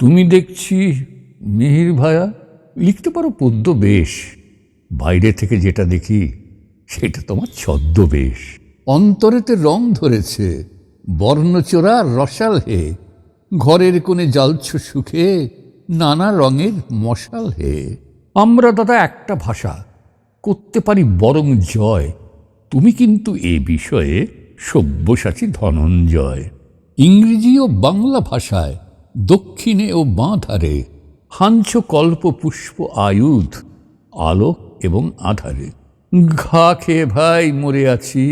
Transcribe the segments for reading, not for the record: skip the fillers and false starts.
তুমি দেখছি মিহির ভায়া লিখতে পারো পদ্য বেশ, বাইরে থেকে যেটা দেখি সেটা তোমার ছদ্মবেশ। অন্তরেতে রং ধরেছে বর্ণচোরা রসাল হে, ঘরের কোণে জ্বালছ সুখে নানা রঙের মশাল হে। আমরা দাদা একটা ভাষা, করতে পারি বরং জয়, তুমি কিন্তু এ বিষয়ে সব্যসাচী ধনঞ্জয়। ইংরেজি ও বাংলা ভাষায় দক্ষিণে ও বাঁ ধারে হাঞ্ছ কল্প পুষ্প আয়ুধ আলোক এবং আধারে। ঘা খেয়ে ভাই মরে আছি,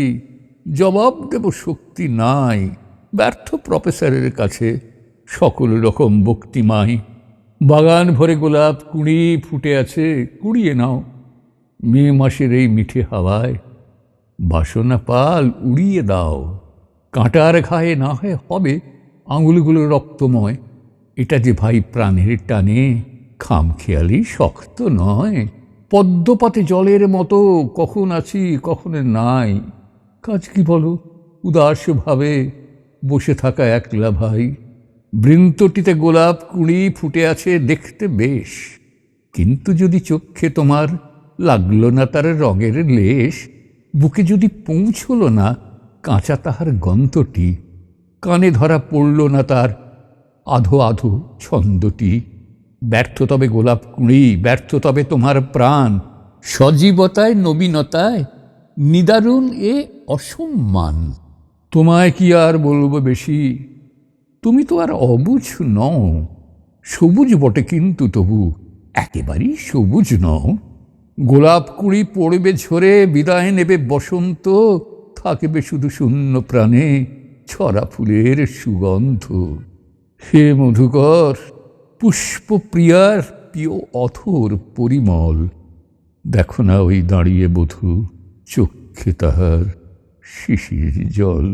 জবাব দেব শক্তি নাই, ব্যর্থ প্রফেসরের কাছে সকল রকম বক্তিমাই। বাগান ভরে গোলাপ কুঁড়ি ফুটে আছে, কুড়িয়ে নাও মে মাসের এই মিঠে হাওয়ায়, বাসনা পাল উড়িয়ে দাও। কাঁটার ঘায়ে না হয় হবে আঙুলগুলো রক্তময়, এটা যে ভাই প্রাণের টানে খামখেয়ালি শক্ত নয়। পদ্মপাতে জলের মতো কখন আছি কখন নাই, কাজ কি বলো উদাস ভাবে বসে থাকা একলা ভাই। বৃন্তটিতে গোলাপ কুঁড়ি ফুটে আছে দেখতে বেশ, কিন্তু যদি চক্ষে তোমার লাগলো না তার রঙের লেশ, বুকে যদি পৌঁছল না কাঁচা তাহার গন্ধটি, কানে ধরা পড়ল না তার আধো আধো ছন্দটি, ব্যর্থ তবে গোলাপ কুঁড়ি, ব্যর্থ তবে তোমার প্রাণ। সজীবতায় নবীনতায় নিদারুণ এ অসম্মান। তোমায় কি আর বলবো বেশি, তুমি তো আর অবুঝ নও, সবুজ বটে কিন্তু তবু একেবারেই সবুজ নও। গোলাপ কুঁড়ি পড়বে ঝরে, বিদায় নেবে বসন্ত, থাকবে শুধু শূন্য প্রাণে ছড়া ফুলের সুগন্ধ। হে মধুকর পুষ্পপ্রিয়ার প্রিয় অথর পরিমল, দেখো না ওই দাঁড়িয়ে বধূ চক্ষে তাহার শিশির জল।